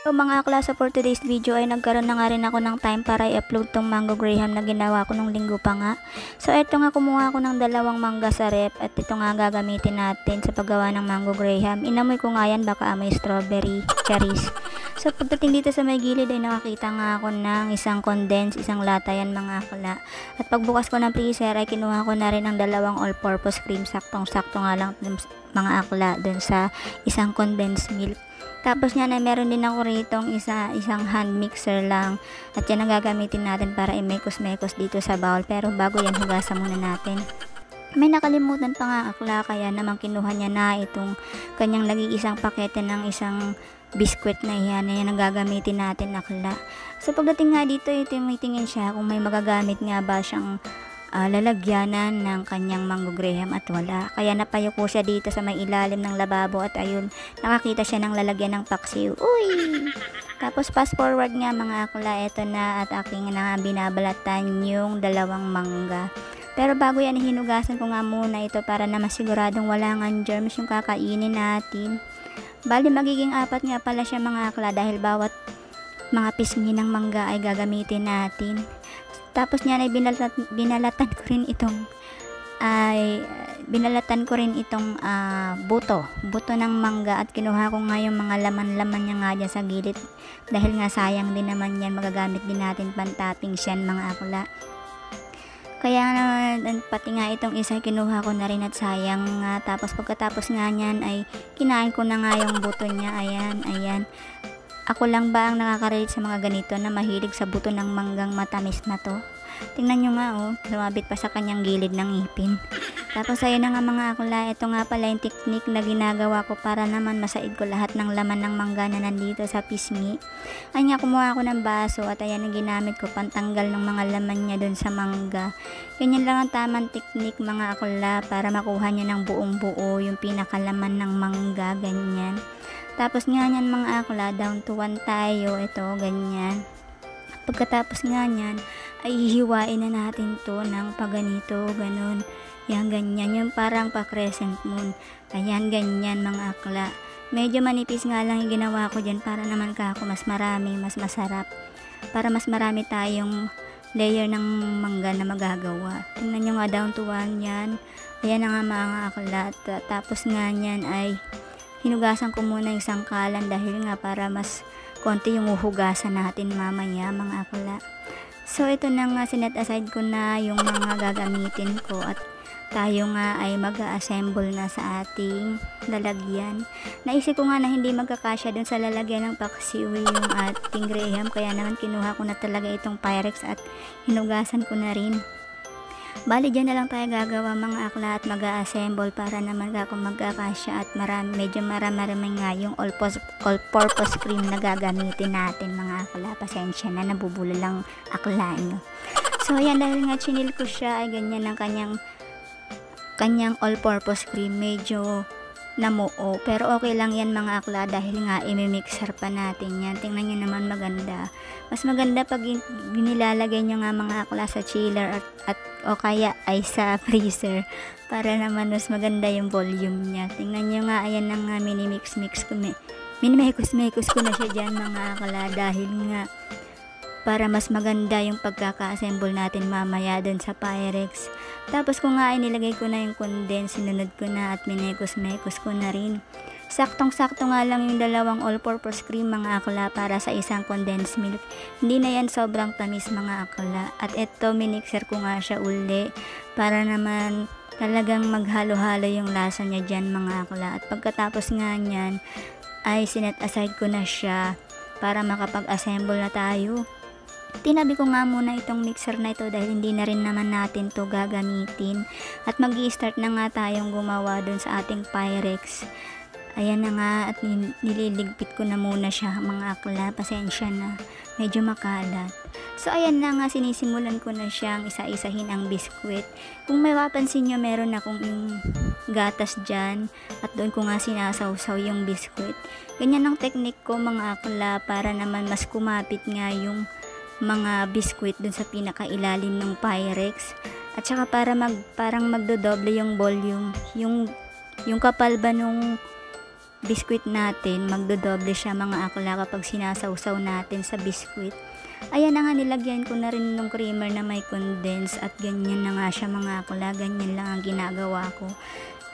So mga klase, for today's video ay nagkaroon na nga rin ako ng time para i-upload tong Mango Graham na ginawa ko nung linggo pa nga. So eto nga, kumuha ako ng dalawang mangga sa rep at ito nga gagamitin natin sa paggawa ng Mango Graham. Inamoy ko nga yan, baka amoy strawberry, cherries. So pagdating dito sa may gilid ay nakakita nga ako ng isang condense, isang lata yan mga akla. At pagbukas ko ng freezer ay kinuha ko na rin ang dalawang all-purpose cream, saktong-sakto nga lang mga akla dun sa isang condensed milk. Tapos niyan ay meron din ako ritong isang hand mixer lang at yan ang gagamitin natin para i-mekos-mekos dito sa bowl. Pero bago yan, hugasan muna natin. May nakalimutan pa nga akla, kaya naman kinuha niya na itong kanyang nag-iisang pakete ng isang biskwit na yan ang gagamitin natin akla. So pagdating nga dito, tingin siya kung may magagamit nga ba siyang lalagyanan ng kanyang Mango Graham at wala. Kaya napayuko siya dito sa may ilalim ng lababo at ayun, nakakita siya ng lalagyan ng paksiw. Uy! Tapos fast forward nga mga akla, eto na at aking na binabalatan yung dalawang mangga. Pero bago yan, hinugasan ko nga muna ito para na masiguradong wala nga germs yung kakainin natin. Bali magiging 4 nga pala siya mga akla dahil bawat mga pisngi ng mangga ay gagamitin natin. Tapos niyan ay binalatan ko rin itong buto ng mangga at kinuha ko nga yung mga laman-laman niya nga dyan sa gilid dahil nga sayang din naman yan, magagamit din natin pan-toppings yan mga akla. Kaya pati nga itong isa kinuha ko na rin at sayang nga. Tapos pagkatapos nga niyan ay kinain ko na nga yung buto niya. Ayan. Ako lang ba ang nakaka-relate sa mga ganito na mahilig sa buto ng manggang matamis na to? Tingnan nyo nga lumabit pa sa kanyang gilid ng ngipin. Tapos ayun na nga mga akla, ito nga pala yung technique na ginagawa ko para naman masaid ko lahat ng laman ng mangga na nandito sa pisngi. Ay nga, kumuha ako ng baso at ayan ang ginamit ko pantanggal ng mga laman niya dun sa mangga. Ganyan lang ang tamang technique mga akla para makuha niya ng buong buo yung pinakalaman ng mangga, ganyan. Tapos nga nyan mga akla, down to 1 tayo, ito, ganyan. Pagkatapos nga nyan, ay hihiwain na natin to ng paganito, ganun. Yan, ganyan, yung parang pa-crescent moon. Ayan, ganyan mga akla. Medyo manipis nga lang yung ginawa ko dyan para naman kako mas marami, mas masarap. Para mas marami tayong layer ng mangga na magagawa. Tingnan nyo nga, down to 1 yan. Ayan na nga mga akla. Tapos nga nyan ay hinugasan ko muna yung sangkalan dahil nga para mas konti yung uhugasan natin mamaya mga akla. So ito na nga, sinet aside ko na yung mga gagamitin ko at tayo nga ay mag-assemble na sa ating lalagyan. Naisip ko nga na hindi magkakasya dun sa lalagyan ng paksiw yung ating Graham, kaya naman kinuha ko na talaga itong Pyrex at hinugasan ko na rin. Bali dyan na lang tayo gagawa mga akla at mag-assemble para naman ako magkakasya at medyo marami nga yung all-purpose cream na gagamitin natin mga akla. Pasensya na, nabubula lang akla nyo. So ayan, dahil nga chinil ko siya ay ganyan ang kanyang all-purpose cream, medyo namuo. Pero okay lang yan mga akla dahil nga imimixer pa natin yan. Tingnan nyo naman, maganda. Mas maganda pag nilalagay nyo nga mga akla sa chiller at o kaya ay sa freezer para naman mas maganda yung volume niya. Tingnan nyo nga, ayan na nga, minimix ko na siya dyan mga akla dahil nga para mas maganda yung pagkaka-assemble natin mamaya dun sa Pyrex. Tapos kung nga inilagay ko na yung condense, sinunod ko na at minekos-mekos ko na rin. Saktong-sakto nga lang yung dalawang all-purpose cream mga akla para sa isang condensed milk. Hindi na yan sobrang tamis mga akla. At eto, minixer ko nga siya uli para naman talagang maghalo-halo yung lasa niya dyan mga akla. At pagkatapos nga nyan, ay sinet aside ko na siya para makapag-assemble na tayo. Tinabi ko nga muna itong mixer na ito dahil hindi na rin naman natin to gagamitin. At mag-i-start na nga tayong gumawa dun sa ating Pyrex. Ayan na nga, at nililigpit ko na muna siya mga akla. Pasensya na, medyo makalat. So ayan na nga, sinisimulan ko na siyang isa-isahin ang biskwit. Kung may mapansin nyo, meron akong gatas dyan at doon ko nga sinasawsaw yung biskwit. Ganyan ang technique ko mga akla para naman mas kumapit nga yung mga biskwit dun sa pinakailalim ng Pyrex. At saka parang magdodoble yung volume, yung kapal ba nung biskwit natin, magdodoble siya mga akla kapag sinasawsaw natin sa biskwit. Ayan na nga, nilagyan ko na rin ng creamer na may condense at ganyan na nga siya mga akla. Ganyan lang ang ginagawa ko.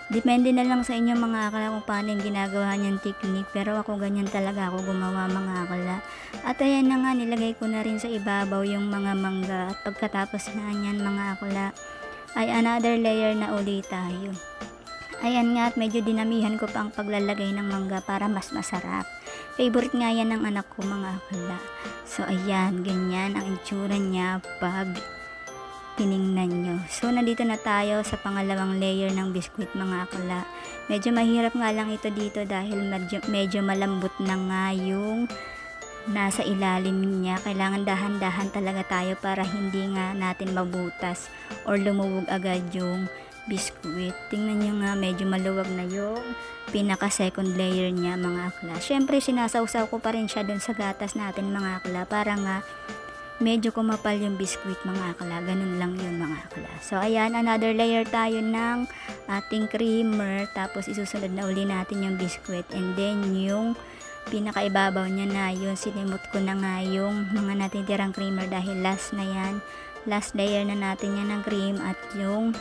Depende na lang sa inyo mga akla kung paano yung ginagawa niyang technique, pero ako ganyan talaga ako gumawa mga akla. At ayan na nga, nilagay ko na rin sa ibabaw yung mga mangga, at pagkatapos na yan mga akla ay another layer na ulit tayo. Ayan nga, at medyo dinamihan ko pa ang paglalagay ng mangga para mas masarap. Favorite nga yan ng anak ko mga akla. So ayan, ganyan ang itsura niya pag tiningnan nyo. So nandito na tayo sa pangalawang layer ng biskwit mga akla. Medyo mahirap nga lang ito dito dahil medyo malambot na nga yung nasa ilalim niya. Kailangan dahan-dahan talaga tayo para hindi nga natin mabutas or lumuwag agad yung biskwit. Tingnan nyo nga, medyo maluwag na yung pinaka second layer niya mga akla. Syempre sinasawsaw ko pa rin siya dun sa gatas natin mga akla para nga medyo kumapal yung biskwit mga akla. Ganun lang yun mga akla. So ayan, another layer tayo ng ating creamer, tapos isusunod na uli natin yung biskwit, and then yung pinakaibabaw niya na yun, sinimot ko na nga yung mga natitirang creamer dahil last na yan, last layer na natin yan ng cream at yung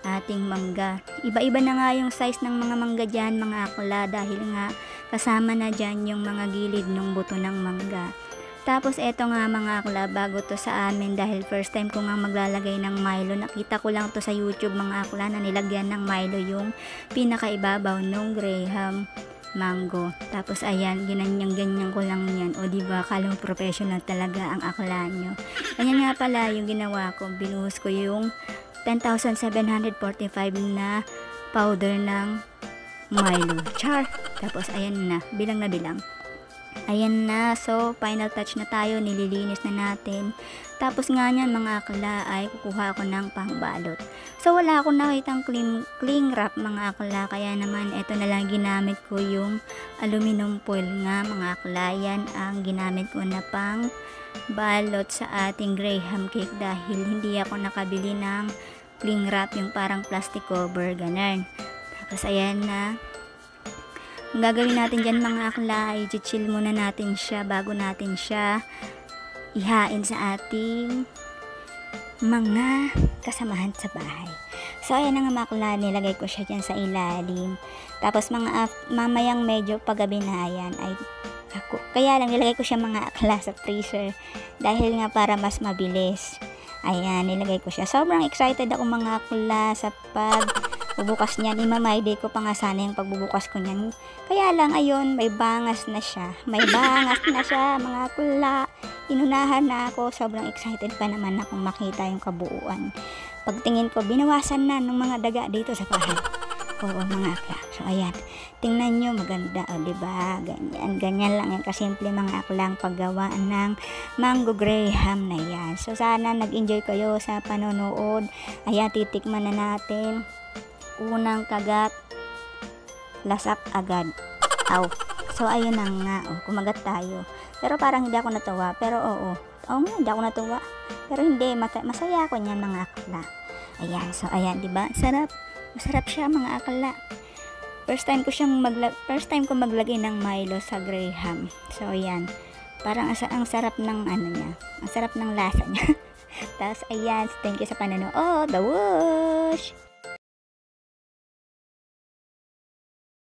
ating mangga. Iba-iba na nga yung size ng mga mangga dyan mga akla dahil nga kasama na dyan yung mga gilid ng buto ng mangga. Tapos eto nga mga akla, bago to sa amin dahil first time ko nga maglalagay ng Milo. Nakita ko lang to sa YouTube mga akla na nilagyan ng Milo yung pinakaibabaw ng Graham mango. Tapos ayan, ganyan ko lang yan. O diba, kala mo professional talaga ang akla nyo. Ayan nga pala yung ginawa ko. Binuhos ko yung 10,745 na powder ng Milo. Char! Tapos ayan na, bilang na bilang. Ayan na, so final touch na tayo, nililinis na natin. Tapos nga niyan mga akla ay kukuha ko ng pangbalot. So wala akong nakitang cling wrap mga akla, kaya naman ito na lang ginamit ko yung aluminum foil nga mga akla. Yan ang ginamit ko na pang balot sa ating Graham cake dahil hindi ako nakabili ng cling wrap, yung parang plastic cover, ganun. Tapos ayan na. Ang gagawin natin dyan mga akla ay i-chill muna natin siya bago natin siya ihain sa ating mga kasamahan sa bahay. So ayan na nga mga akla, nilagay ko siya dyan sa ilalim. Tapos mamayang medyo paggabi na yan ay kaya lang nilagay ko siya mga akla sa freezer dahil nga para mas mabilis. Ayan, nilagay ko siya. Sobrang excited ako mga akla sa pagbubukas niyan. Imamayday ko pa nga sana yung pagbubukas ko niyan. Kaya lang, ayun, may bangas na siya. May bangas na siya mga akla. Inunahan na ako. Sobrang excited pa naman akong makita yung kabuuan. Pagtingin ko, binawasan na ng mga daga dito sa bahay. Oo mga akla. So ayan, tingnan nyo, maganda o diba, ganyan lang yan kasimple mga aklang paggawa ng mango Graham na yan. So sana nag-enjoy kayo sa panonood. Ayan, titikman na natin. Unang kagat, lasak agad. Aw. So ayun na nga, kumagat tayo. Pero parang hindi ako natuwa, pero hindi ako natuwa. Pero hindi, masaya ako niyan mga akla. Ayan, so ayan diba, sarap. Masarap siya mga akla. First time ko maglagay ng Milo sa Graham. So ayan. Parang ang sarap ng niya. Ang sarap ng lasa niya. Tapos ayan, thank you sa panonood. The Whoosh!